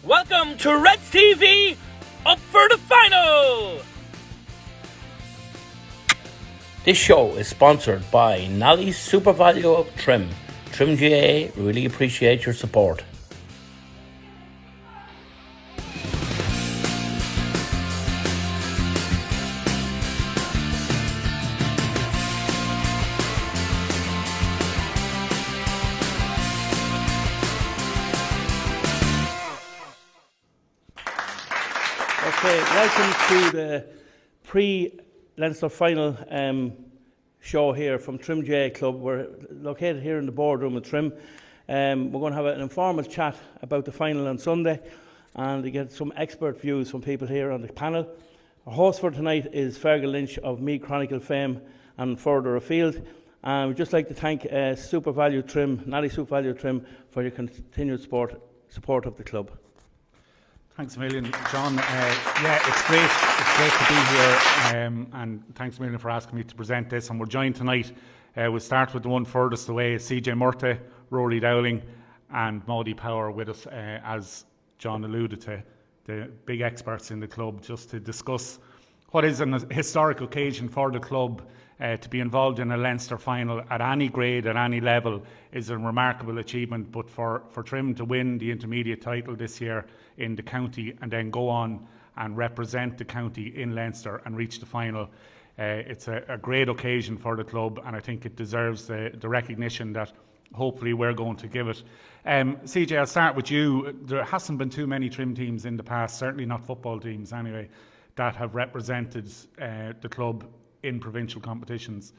Welcome to Redstv, up for the final! This show is sponsored by Nolly's Super Value of Trim. Trim GA really appreciate your support. Okay, welcome to the pre-Leinster final show here from Trim GA Club. We're located here in the boardroom of Trim. We're going to have an informal chat about the final on Sunday and to get some expert views from people here on the panel. Our host for tonight is Fergal Lynch of Me Chronicle fame and further afield. And we'd just like to thank Super Value Trim, Nolly Super Value Trim, for your continued support of the club. Thanks a million, John. It's great to be here, and thanks a million for asking me to present this. And we're joined tonight. We'll start with the one furthest away, CJ Murtagh, Rory Dowling, and Maudie Power with us, as John alluded to, the big experts in the club, just to discuss what is an historic occasion for the club. To be involved in a Leinster final at any grade, at any level, is a remarkable achievement. But for Trim to win the intermediate title this year in the county and then go on and represent the county in Leinster and reach the final, it's a great occasion for the club, and I think it deserves the recognition that hopefully we're going to give it. CJ, I'll start with you. There hasn't been too many Trim teams in the past, certainly not football teams anyway, that have represented the club in provincial competitions,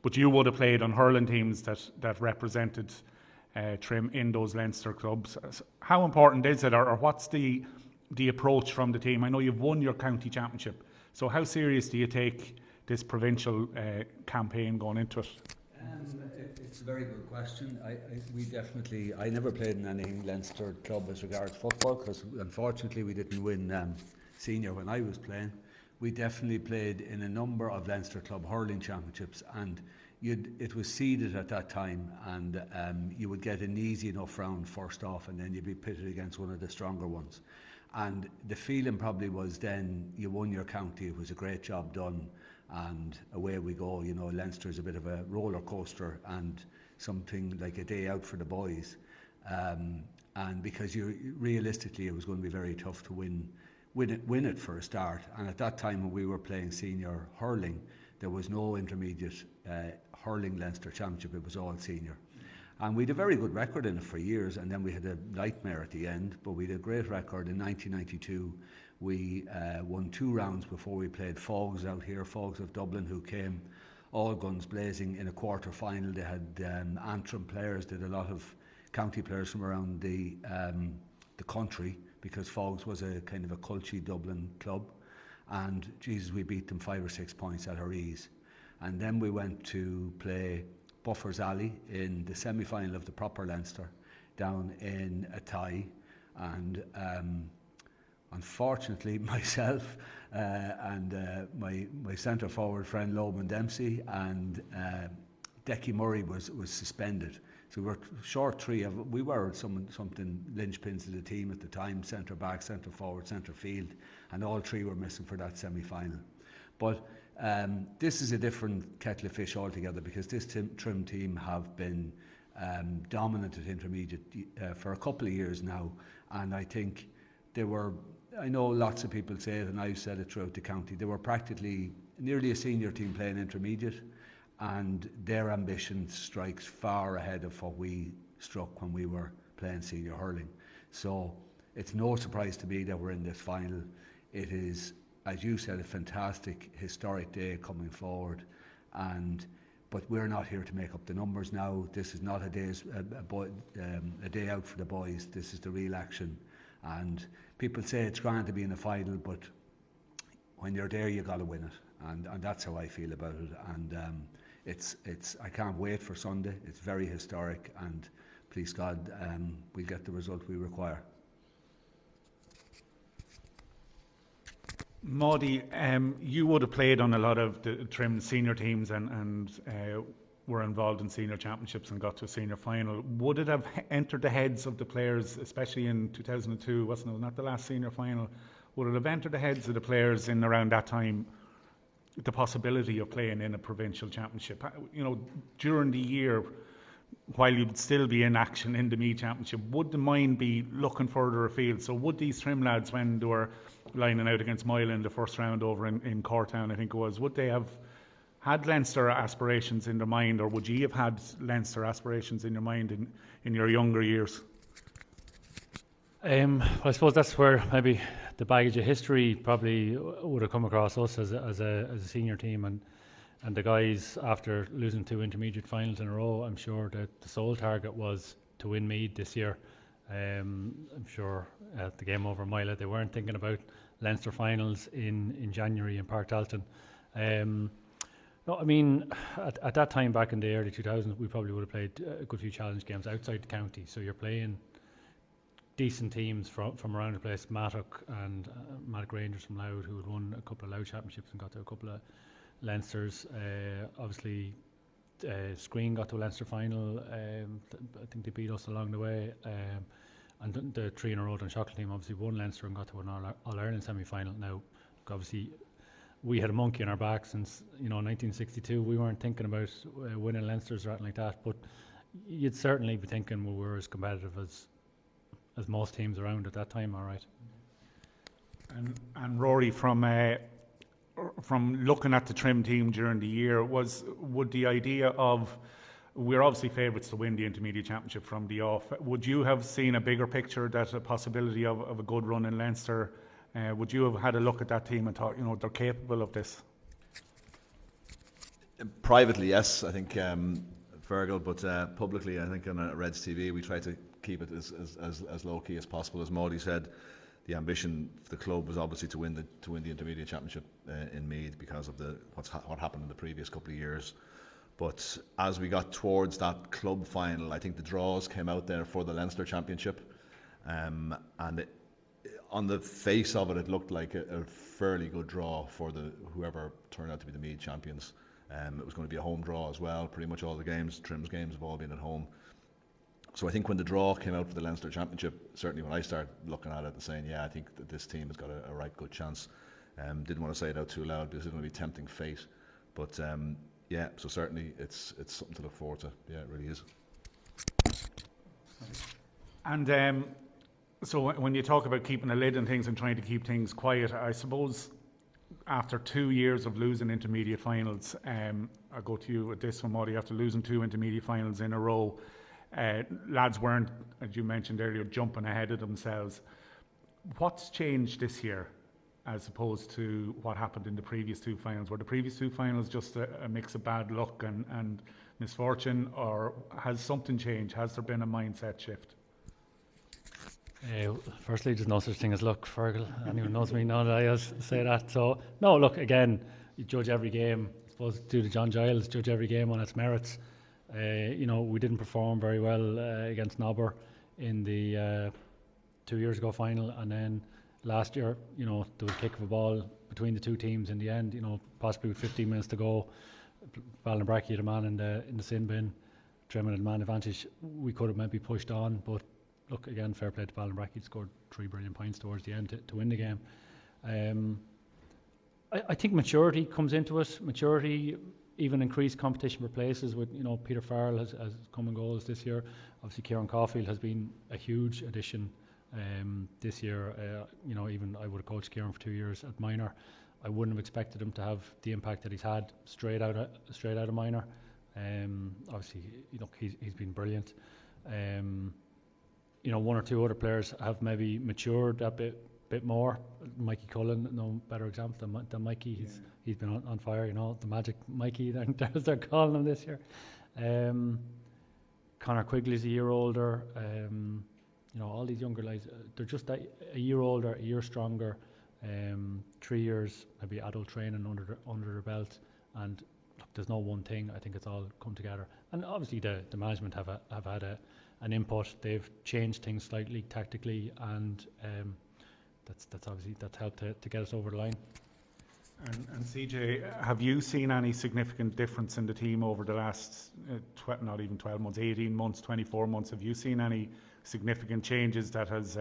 but you would have played on hurling teams that represented Trim in those Leinster clubs. How important is it, or what's the approach from the team? I know you've won your county championship, so how serious do you take this provincial campaign going into it? It's a very good question. I never played in any Leinster club as regards football, because unfortunately we didn't win senior when I was playing. We definitely played in a number of Leinster club hurling championships, and it was seeded at that time, and you would get an easy enough round first off, and then you'd be pitted against one of the stronger ones. And the feeling probably was then you won your county, it was a great job done, and away we go. You know, Leinster is a bit of a roller coaster and something like a day out for the boys, and because realistically it was going to be very tough to win it for a start. And at that time when we were playing senior hurling, there was no intermediate hurling Leinster championship, it was all senior. And we had a very good record in it for years, and then we had a nightmare at the end, but we had a great record. In 1992 we won 2 rounds before we played Fogs out here, Fogs of Dublin, who came all guns blazing in a quarter final. They had Antrim players, they had a lot of county players from around the country, because Fogs was a kind of a culty Dublin club, and Jesus, we beat them 5 or 6 points at our ease. And then we went to play Buffers Alley in the semi-final of the proper Leinster down in a tie, and unfortunately myself and my centre forward friend Loman Dempsey and Decky Murray was suspended. So we were short 3 we were something linchpins of the team at the time: centre back, centre forward, centre field, and all 3 were missing for that semi-final. But this is a different kettle of fish altogether, because this Trim team have been dominant at intermediate for a couple of years now, and I think I know lots of people say it, and I've said it throughout the county, they were practically nearly a senior team playing intermediate, and their ambition strikes far ahead of what we struck when we were playing senior hurling. So it's no surprise to me that we're in this final. It is, as you said, a fantastic historic day coming forward, but we're not here to make up the numbers now. This is not a day out for the boys. This is the real action, and people say it's grand to be in a final, but when you're there you got to win it, and that's how I feel about it. And I can't wait for Sunday. It's very historic, and please God, we'll get the result we require. Maudie, you would have played on a lot of the Trim senior teams, and were involved in senior championships and got to a senior final. Would it have entered the heads of the players, especially in 2002, wasn't it? Not the last senior final. Would it have entered the heads of the players in around that time the possibility of playing in a provincial championship? You know, during the year, while you'd still be in action in the Meath Championship, would the mind be looking further afield? So would these Trim lads, when they were lining out against Moyle in the first round over in Cortown, I think it was, would they have had Leinster aspirations in their mind, or would you have had Leinster aspirations in your mind in your younger years? Well, I suppose that's where maybe the baggage of history probably would have come across us as a senior team, and the guys, after losing 2 intermediate finals in a row, I'm sure that the sole target was to win Meath this year. I'm sure at the game over Moyle, they weren't thinking about Leinster finals in January in Park Dalton. No, I mean, at that time back in the early 2000s, we probably would have played a good few challenge games outside the county. So you're playing decent teams from around the place. Mattock and Mattock Rangers from Louth, who had won a couple of Louth championships and got to a couple of Leinsters. Obviously, Screen got to a Leinster final. I think they beat us along the way. And the 3 in a row Shackle team obviously won Leinster and got to an All-Ireland semi-final. Now, obviously, we had a monkey in our back since 1962. We weren't thinking about winning Leinsters or anything like that, but you'd certainly be thinking we were as competitive as most teams around at that time. All right. And Rory, from looking at the Trim team during the year, would the idea of, we're obviously favourites to win the intermediate championship from the off, would you have seen a bigger picture, that a possibility of a good run in Leinster? Would you have had a look at that team and thought, they're capable of this? Privately, yes, I think, Fergal, but publicly, I think on Redstv we try to keep it as low key as possible. As Maudie said, the ambition for the club was obviously to win the intermediate championship in Meath because of what happened in the previous couple of years. But as we got towards that club final, I think the draws came out there for the Leinster championship, and on the face of it, it looked like a fairly good draw for whoever turned out to be the Meath champions. It was going to be a home draw as well. Pretty much all the games, Trim's games, have all been at home. So I think when the draw came out for the Leinster championship, certainly when I started looking at it and saying, I think that this team has got a right good chance. Didn't want to say it out too loud because it's going to be tempting fate. But so certainly it's something to look forward to. Yeah, it really is. And so when you talk about keeping a lid on things and trying to keep things quiet, I suppose after 2 years of losing intermediate finals, I'll go to you with this one, Maudie, after losing 2 intermediate finals in a row, lads weren't, as you mentioned earlier, jumping ahead of themselves. What's changed this year as opposed to what happened in the previous 2 finals? Were the previous 2 finals just a mix of bad luck and misfortune, or has something changed? Has there been a mindset shift? Firstly, there's no such thing as luck, Fergal. Anyone knows me, none of I say that. So, no, look, again, you judge every game. I suppose do the John Giles, judge every game on its merits. We didn't perform very well against Nobber in the 2 years ago final, and then last year, there was a kick of a ball between the 2 teams in the end, possibly with 15 minutes to go. Ballinbrackie had a man in the sin bin, Trim had a man advantage. We could have maybe pushed on, but look, again, fair play to Ballinbrackie, scored 3 brilliant points towards the end to win the game. I think maturity comes into it. Maturity, even increased competition for places with, Peter Farrell has come in goals this year. Obviously, Kieran Caulfield has been a huge addition this year. Even I would have coached Kieran for 2 years at minor. I wouldn't have expected him to have the impact that he's had straight out of minor. Obviously, he's been brilliant. 1 or 2 other players have maybe matured a bit more. Mikey Cullen, no better example than Mikey. He's been on fire. The magic Mikey. They're calling him this year. Conor Quigley's a year older. All these younger guys, they're just a year older, a year stronger. 3 years maybe adult training under their belt, and look, there's no one thing. I think it's all come together, and obviously the management have had an input. They've changed things slightly tactically, and that's helped to get us over the line. And CJ, have you seen any significant difference in the team over the last, not even 12 months, 18 months, 24 months? Have you seen any significant changes that has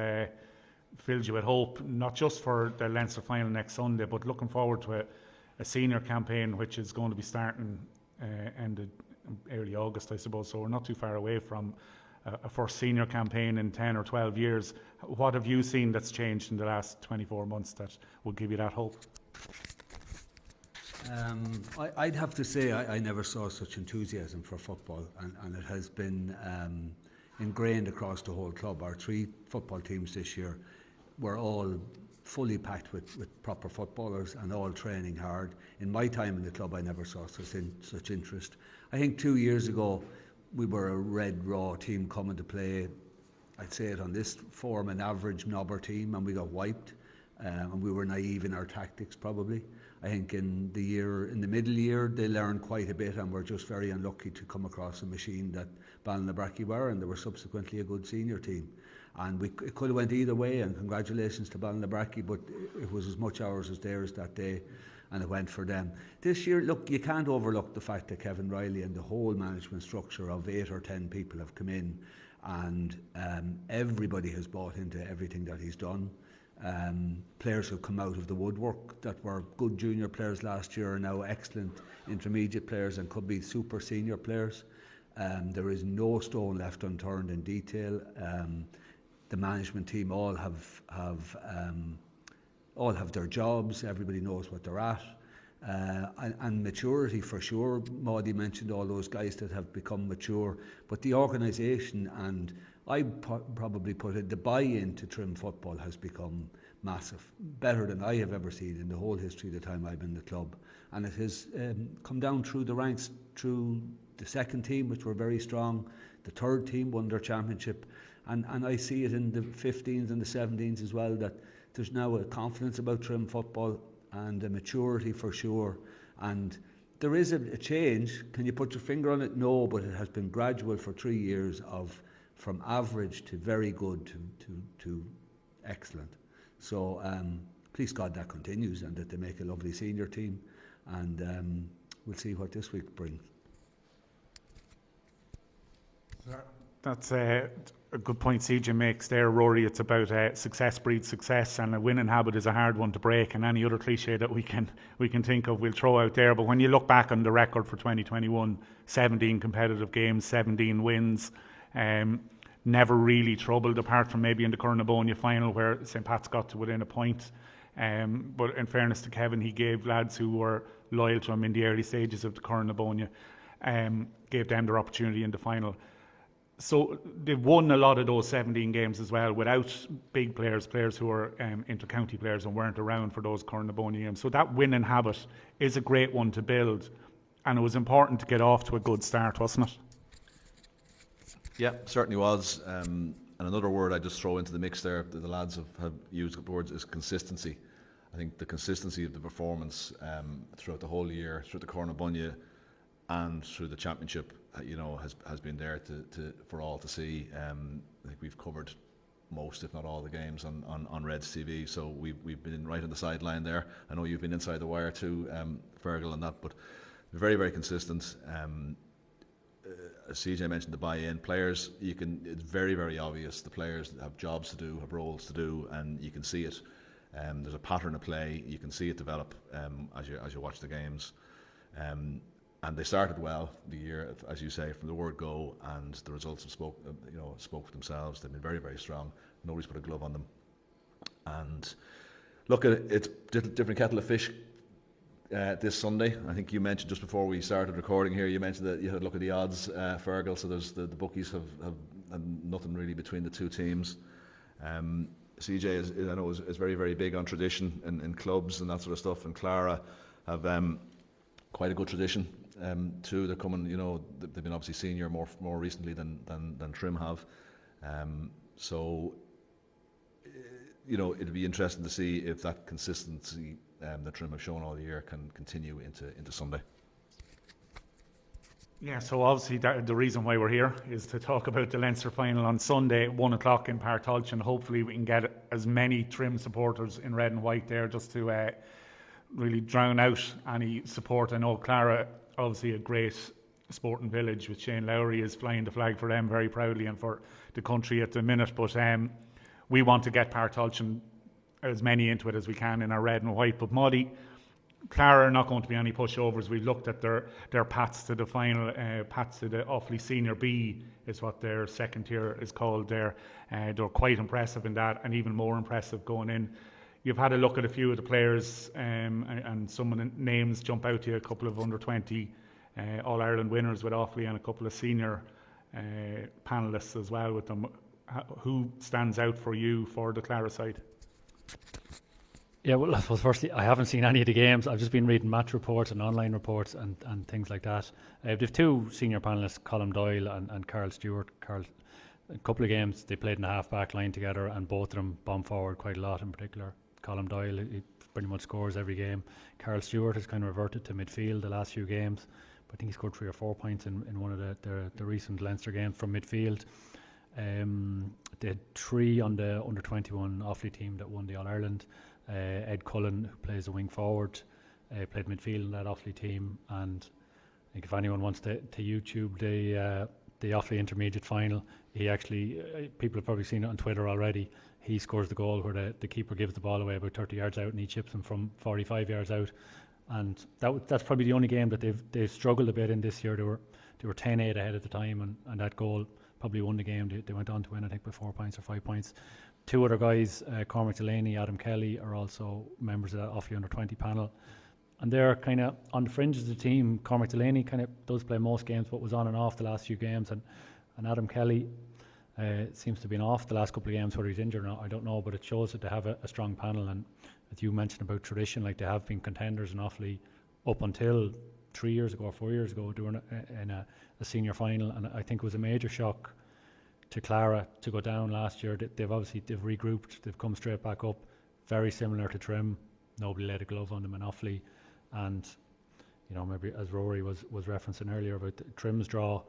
filled you with hope, not just for the Leinster final next Sunday, but looking forward to a senior campaign which is going to be starting ended early August, I suppose, so we're not too far away from a first senior campaign in 10 or 12 years. What have you seen that's changed in the last 24 months that will give you that hope? I'd have to say I never saw such enthusiasm for football, and it has been ingrained across the whole club. Our 3 football teams this year were all fully packed with proper footballers and all training hard. In my time in the club, I never saw such interest. I think 2 years ago, we were a red raw team coming to play, I'd say it on this form, an average knobber team, and we got wiped. And we were naive in our tactics probably. I think in the middle year they learned quite a bit and were just very unlucky to come across a machine that Ballinabrackey were, and they were subsequently a good senior team. And it could have went either way, and congratulations to Ballinabrackey, but it was as much ours as theirs that day, and it went for them. This year, look, you can't overlook the fact that Kevin Riley and the whole management structure of 8 or 10 people have come in, and everybody has bought into everything that he's done. Players who come out of the woodwork that were good junior players last year are now excellent intermediate players and could be super senior players. There is no stone left unturned in detail. The management team all have their jobs. Everybody knows what they're at. And maturity for sure. Maudie mentioned all those guys that have become mature, but the organisation, and I probably put it, the buy-in to Trim football has become massive, better than I have ever seen in the whole history of the time I've been in the club. And it has come down through the ranks, through the second team, which were very strong. The third team won their championship, and I see it in the 15s and the 17s as well, that there's now a confidence about Trim football and a maturity for sure. And there is a change. Can you put your finger on it? No, but it has been gradual for 3 years of from average to very good to excellent. So please God that continues and that they make a lovely senior team, and we'll see what this week brings. That's a good point CJ makes there, Rory. It's about success breeds success, and a winning habit is a hard one to break, and any other cliche that we can think of we'll throw out there. But when you look back on the record for 2021, 17 competitive games, 17 wins, never really troubled, apart from maybe in the Curnabonia final where St Pat's got to within a point. But in fairness to Kevin, he gave lads who were loyal to him in the early stages of the Curnabonia, gave them their opportunity in the final. So they've won a lot of those 17 games as well without big players who are inter-county players and weren't around for those Curnabonia games. So that winning habit is a great one to build, and it was important to get off to a good start, wasn't it? Yeah, certainly was. And another word I just throw into the mix there that the lads have used the words is consistency. I think the consistency of the performance throughout the whole year, through the Curnabonia and through the championship, has been there for all to see. I think we've covered most, if not all, the games on Redstv, so we've been right on the sideline there. I know you've been inside the wire too, Fergal, and that, but very, very consistent. As CJ mentioned, the buy-in players, it's very, very obvious. The players have jobs to do, have roles to do, and you can see it. There's a pattern of play. You can see it develop as you watch the games. And they started well the year, as you say, from the word go, and the results have spoke for themselves. They've been very, very strong. Nobody's put a glove on them. And look, it's different kettle of fish this Sunday. I think you mentioned just before we started recording here, you mentioned that you had a look at the odds, Fergal. So there's the bookies have nothing really between the two teams. CJ I know is very, very big on tradition in clubs and that sort of stuff, and Clara have quite a good tradition too. They're coming, they've been obviously senior more recently than Trim have. So it'll be interesting to see if that consistency that Trim have shown all year can continue into Sunday. Yeah, so obviously the reason why we're here is to talk about the Leinster final on Sunday at 1 o'clock in Partolch, and hopefully we can get as many Trim supporters in red and white there just to really drown out any support. I know Clara, obviously a great sporting village with Shane Lowry is flying the flag for them very proudly and for the country at the minute, but we want to get Partolchin as many into it as we can in our red and white. But Maudie, Clara are not going to be any pushovers. We've looked at their paths to the final, paths to the Offaly Senior B is what their second tier is called there. They're quite impressive in that, and even more impressive going in. You've had a look at a few of the players, and some of the names jump out to you, a couple of under-20 All-Ireland winners with Offaly and a couple of senior panellists as well with them. Who stands out for you for the Clara side? Yeah, well, I suppose firstly, I haven't seen any of the games. I've just been reading match reports and online reports and things like that. They've two senior panellists, Colm Doyle and Carl Stewart. A couple of games they played in the half-back line together, and both of them bomb forward quite a lot. In particular, Colm Doyle, he pretty much scores every game. Carl Stewart has kind of reverted to midfield the last few games, but I think he scored 3 or 4 points in one of the recent Leinster games from midfield. They had 3 on the under-21 Offaly team that won the All-Ireland. Ed Cullen, who plays a wing forward, played midfield in that Offaly team, and I think if anyone wants to YouTube the Offaly intermediate final, he actually, people have probably seen it on Twitter already, he scores the goal where the keeper gives the ball away about 30 yards out and he chips him from 45 yards out, and that's probably the only game that they've struggled a bit in this year. They were 10-8 ahead at the time, and that goal probably won the game. They went on to win, I think, by 4 points or 5 points. 2 other guys, Cormac Delaney, Adam Kelly, are also members of that Offaly under-20 panel, and they're kind of on the fringes of the team. Cormac Delaney kind of does play most games, but was on and off the last few games, and Adam Kelly seems to have been off the last couple of games. Whether he's injured or not, I don't know, but it shows that they have a strong panel. And as you mentioned about tradition, like they have been contenders in Offaly up until 3 years ago or 4 years ago, doing in a senior final, and I think it was a major shock to Clara to go down last year. They've regrouped, they've come straight back up, very similar to Trim. Nobody laid a glove on them in Offaly, and you know, maybe as Rory was referencing earlier about Trim's draw,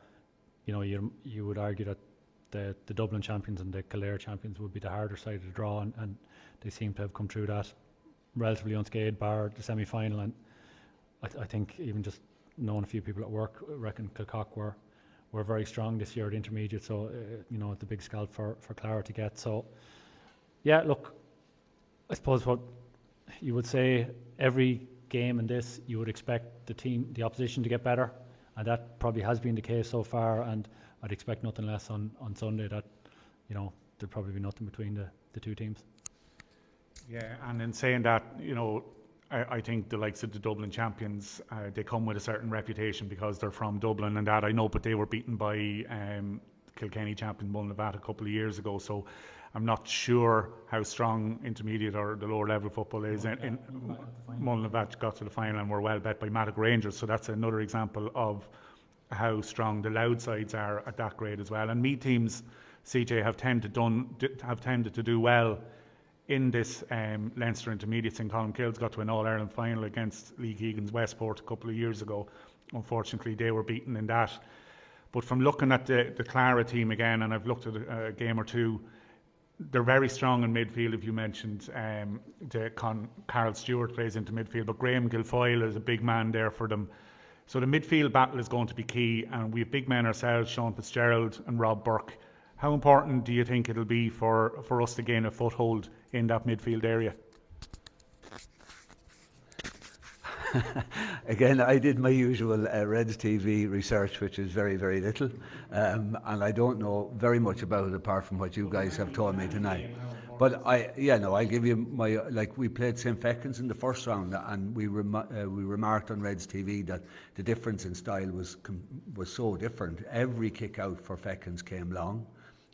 you know, you would argue that the Dublin champions and the Kildare champions would be the harder side of the draw, and they seem to have come through that relatively unscathed, bar the semi-final. And I think even just knowing a few people at work, I reckon Kilcock were very strong this year at intermediate, so you know, it's a big scalp for Clara to get. So yeah, look, I suppose what you would say, every game in this you would expect the opposition to get better, and that probably has been the case so far, and I'd expect nothing less on Sunday, that you know, there'll probably be nothing between the two teams. Yeah, and in saying that, you know, I think the likes of the Dublin champions, they come with a certain reputation because they're from Dublin and that, I know, but they were beaten by Kilkenny champion Mullinavat a couple of years ago, so I'm not sure how strong intermediate or the lower level football is. Mullinavat got to the final and were well bet by Matic Rangers, so that's another example of how strong the Loud sides are at that grade as well. And Meath teams, CJ, have tended to do well in this Leinster intermediates. In Colmkills got to an All-Ireland final against Lee Keegan's Westport a couple of years ago. Unfortunately, they were beaten in that. But from looking at the Clara team again, and I've looked at a game or two, they're very strong in midfield. If you mentioned Carl Stewart plays into midfield, but Graham Guilfoyle is a big man there for them. So the midfield battle is going to be key, and we have big men ourselves, Sean Fitzgerald and Rob Burke. How important do you think it'll be for us to gain a foothold in that midfield area? Again, I did my usual Redstv research, which is very, very little, and I don't know very much about it apart from what you guys have told me tonight. But I'll give you my, we played St. Feckin's in the first round, and we remarked on Redstv that the difference in style was so different. Every kick out for Feckin's came long,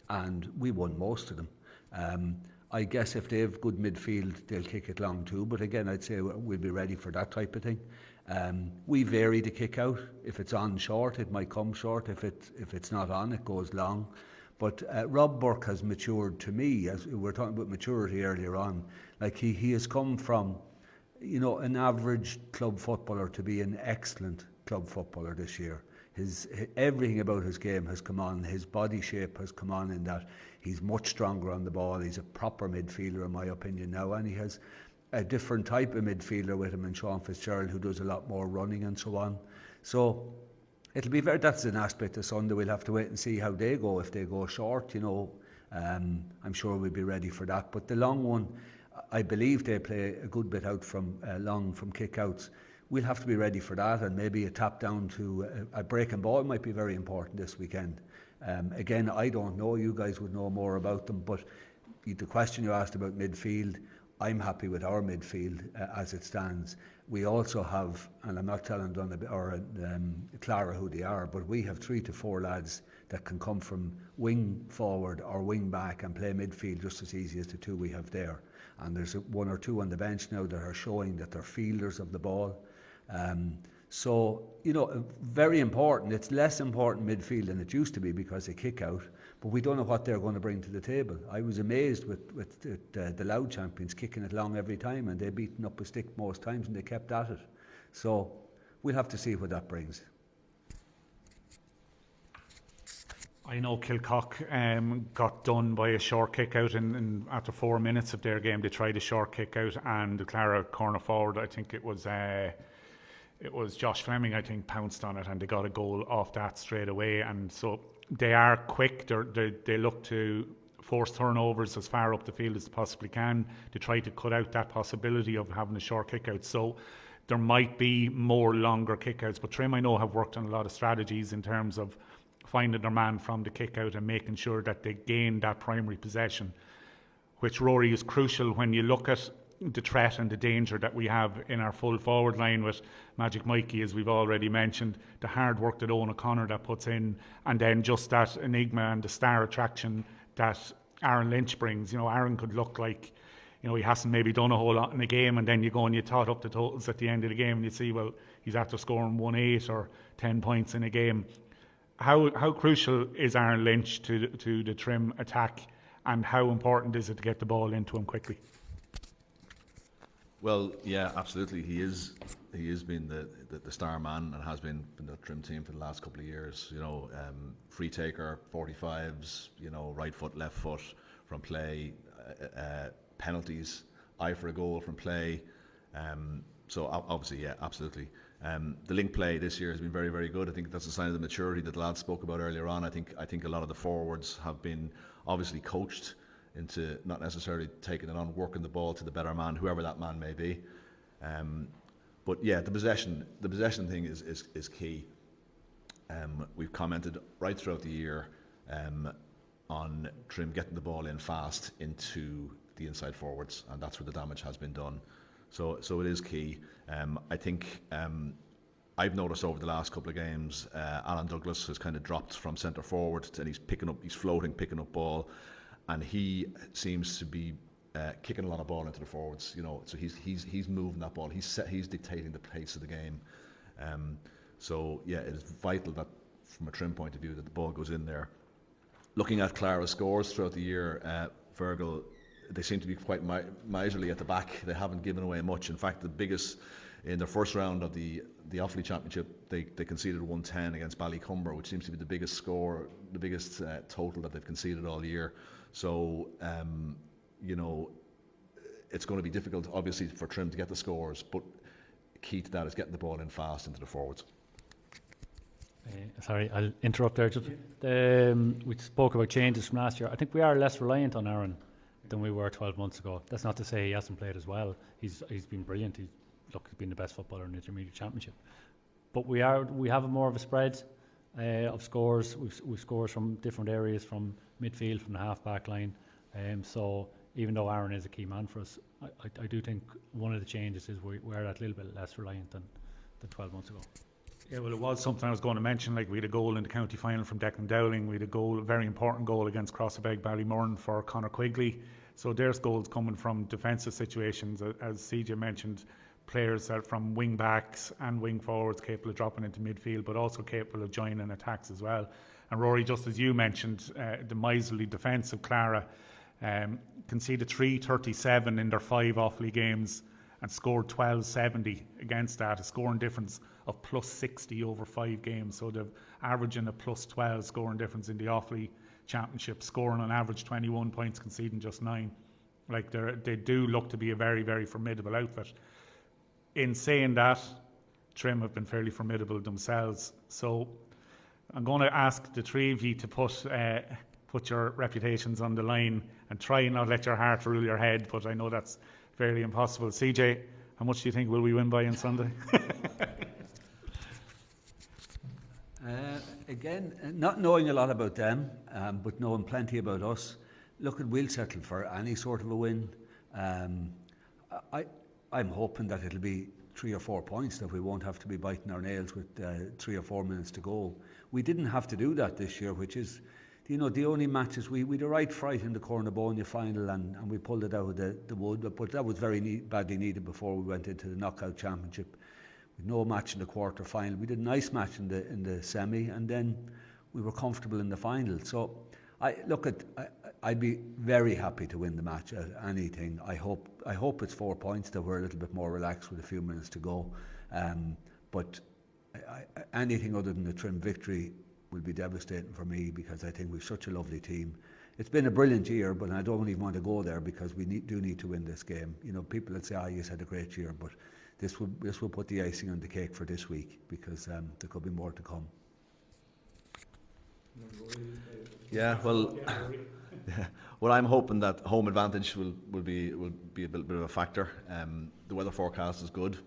and we won most of them. I guess if they have good midfield, they'll kick it long too. But again, I'd say we'll be ready for that type of thing. We vary the kick out. If it's on short, it might come short. If it's not on, it goes long. But Rob Burke has matured, to me, as we were talking about maturity earlier on. Like he has come from, you know, an average club footballer to be an excellent club footballer this year. Everything about his game has come on. His body shape has come on, in that he's much stronger on the ball. He's a proper midfielder, in my opinion, now, and he has a different type of midfielder with him in Sean Fitzgerald, who does a lot more running and so on. So it'll be that's an aspect of Sunday. We'll have to wait and see how they go. If they go short, I'm sure we'll be ready for that. But the long one, I believe they play a good bit out from long from kick-outs. We'll have to be ready for that, and maybe a tap down to a breaking ball might be very important this weekend. Again, I don't know. You guys would know more about them. But the question you asked about midfield, I'm happy with our midfield as it stands. We also have, and I'm not telling Clara who they are, but we have 3 to 4 lads that can come from wing forward or wing back and play midfield just as easy as the 2 we have there. And there's 1 or 2 on the bench now that are showing that they're fielders of the ball. So, very important. It's less important midfield than it used to be because they kick out, but we don't know what they're going to bring to the table. I was amazed with the Loud champions kicking it long every time, and they beaten up a stick most times, and they kept at it. So we'll have to see what that brings. I know Kilcock got done by a short kick out in after 4 minutes of their game. They tried a short kick out, and the Clara corner forward, I think it was Josh Fleming, I think, pounced on it, and they got a goal off that straight away. And so they are quick. They look to force turnovers as far up the field as they possibly can to try to cut out that possibility of having a short kick out. So there might be more longer kick outs, but Trim, I know, have worked on a lot of strategies in terms of finding their man from the kick out and making sure that they gain that primary possession, which, Rory, is crucial when you look at the threat and the danger that we have in our full forward line with Magic Mikey, as we've already mentioned, the hard work that Owen O'Connor that puts in, and then just that enigma and the star attraction that Aaron Lynch brings. Aaron could look like, he hasn't maybe done a whole lot in the game, and then you go and you tot up the totals at the end of the game and you see, well, he's after scoring 1-8 or 10 points in a game. How crucial is Aaron Lynch to the Trim attack, and how important is it to get the ball into him quickly? Well, yeah, absolutely. He has been the star man and has been the Trim team for the last couple of years. Free taker, 45s, right foot, left foot from play, penalties, eye for a goal from play. So obviously, yeah, absolutely. The link play this year has been very, very good. I think that's a sign of the maturity that the lads spoke about earlier on. I think a lot of the forwards have been obviously coached into not necessarily taking it on, working the ball to the better man, whoever that man may be. But yeah, the possession thing is key. We've commented right throughout the year on Trim getting the ball in fast into the inside forwards, and that's where the damage has been done. So it is key. I think I've noticed over the last couple of games, Alan Douglas has kind of dropped from centre forward, and he's floating, picking up ball, and he seems to be kicking a lot of ball into the forwards. So he's moving that ball. He's dictating the pace of the game. So yeah, it is vital that from a Trim point of view that the ball goes in there. Looking at Clara's scores throughout the year, Virgil, they seem to be quite miserly at the back. They haven't given away much. In fact, the biggest in their first round of the Offaly Championship, they conceded 110 against Ballycumber, which seems to be the biggest score, the biggest total that they've conceded all year. So, it's going to be difficult, obviously, for Trim to get the scores, but key to that is getting the ball in fast into the forwards. Sorry, I'll interrupt there. We spoke about changes from last year. I think we are less reliant on Aaron than we were 12 months ago. That's not to say he hasn't played as well. He's been brilliant. He's been the best footballer in the Intermediate Championship. But we have more of a spread of scores. We've scores from different areas, from midfield, from the half-back line. So even though Aaron is a key man for us, I do think one of the changes is we're a little bit less reliant than 12 months ago. Yeah, well, it was something I was going to mention. Like, we had a goal in the county final from Declan Dowling. We had a very important goal against Crossabeg Ballymurn for Conor Quigley. So there's goals coming from defensive situations, as CJ mentioned, players that are from wing backs and wing forwards capable of dropping into midfield, but also capable of joining attacks as well. And Rory, just as you mentioned, the miserly defence of Clara conceded 337 in their 5 Offaly games and scored 1270 against that, a scoring difference of plus 60 over 5 games. So they're averaging a plus 12 scoring difference in the Offaly Championship, scoring on average 21 points, conceding just 9. Like they do look to be a very, very formidable outfit. In saying that, Trim have been fairly formidable themselves. So I'm going to ask the three of you to put your reputations on the line and try and not let your heart rule your head, but I know that's fairly impossible. CJ, how much do you think will we win by on Sunday? Again, not knowing a lot about them, but knowing plenty about us, look, we'll settle for any sort of a win. I'm hoping that it'll be 3 or 4 points, that we won't have to be biting our nails with 3 or 4 minutes to go. We didn't have to do that this year, which is, you know, the only matches we had a right fright in the Cornabonia final, and we pulled it out of the wood, but that was very badly needed before we went into the knockout championship. With no match in the quarter final, we did a nice match in the semi, and then we were comfortable in the final. So I'd be very happy to win the match at anything. I hope it's 4 points, that we're a little bit more relaxed with a few minutes to go. But anything other than the Trim victory will be devastating for me, because I think we've such a lovely team. It's been a brilliant year, but I don't even want to go there, because we do need to win this game. You know, people that say, you had a great year, but this will put the icing on the cake for this week, because there could be more to come. Yeah, well, well, I'm hoping that home advantage will be a bit of a factor. The weather forecast is good,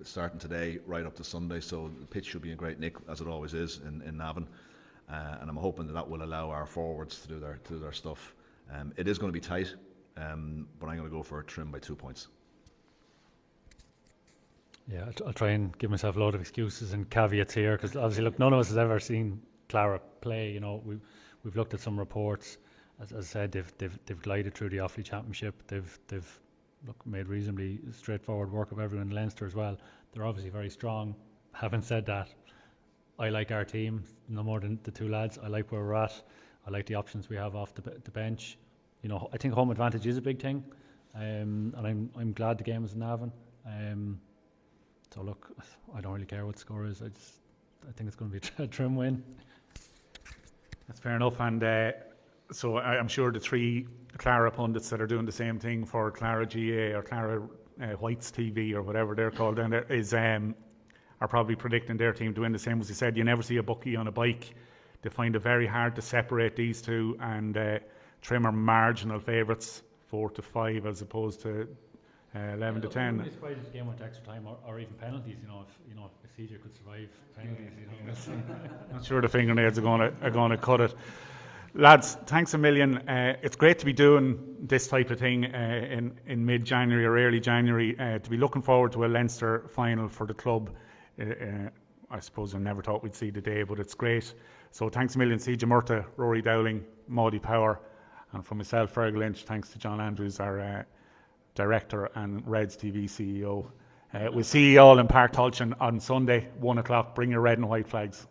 starting today right up to Sunday, so the pitch should be in great nick, as it always is in Navan, and I'm hoping that will allow our forwards to do their stuff. It is going to be tight, but I'm going to go for a Trim by 2 points. Yeah, I'll try and give myself a load of excuses and caveats here, because obviously, look, none of us has ever seen Clara play. You know, we've looked at some reports. As I said, they've glided through the Offaly Championship. They've made reasonably straightforward work of everyone in Leinster as well. They're obviously very strong. Having said that, I like our team no more than the two lads. I like where we're at. I like the options we have off the bench. You know, I think home advantage is a big thing, and I'm glad the game was in Navan. So look, I don't really care what the score is. I think it's going to be a Trim win. That's fair enough, and so I'm sure the three Clara pundits that are doing the same thing for Clara GA or Clara White's TV or whatever they're called down there are probably predicting their team to win the same. As you said, you never see a bookie on a bike. They find it very hard to separate these two, and Trim are marginal favourites, 4-5 as opposed to 11 to 10. I wouldn't be surprised if the game went to extra time or even penalties. If CJ could survive penalties, Not sure the fingernails are going to cut it. Lads, thanks a million. It's great to be doing this type of thing in mid-January or early January. To be looking forward to a Leinster final for the club. I suppose I never thought we'd see the day, but it's great. So thanks a million, CJ Murtagh, Rory Dowling, Maudie Power, and from myself, Fergal Lynch. Thanks to John Andrews, our Director and Redstv CEO. We'll see you all in Park Tulchin on Sunday, 1 o'clock. Bring your red and white flags.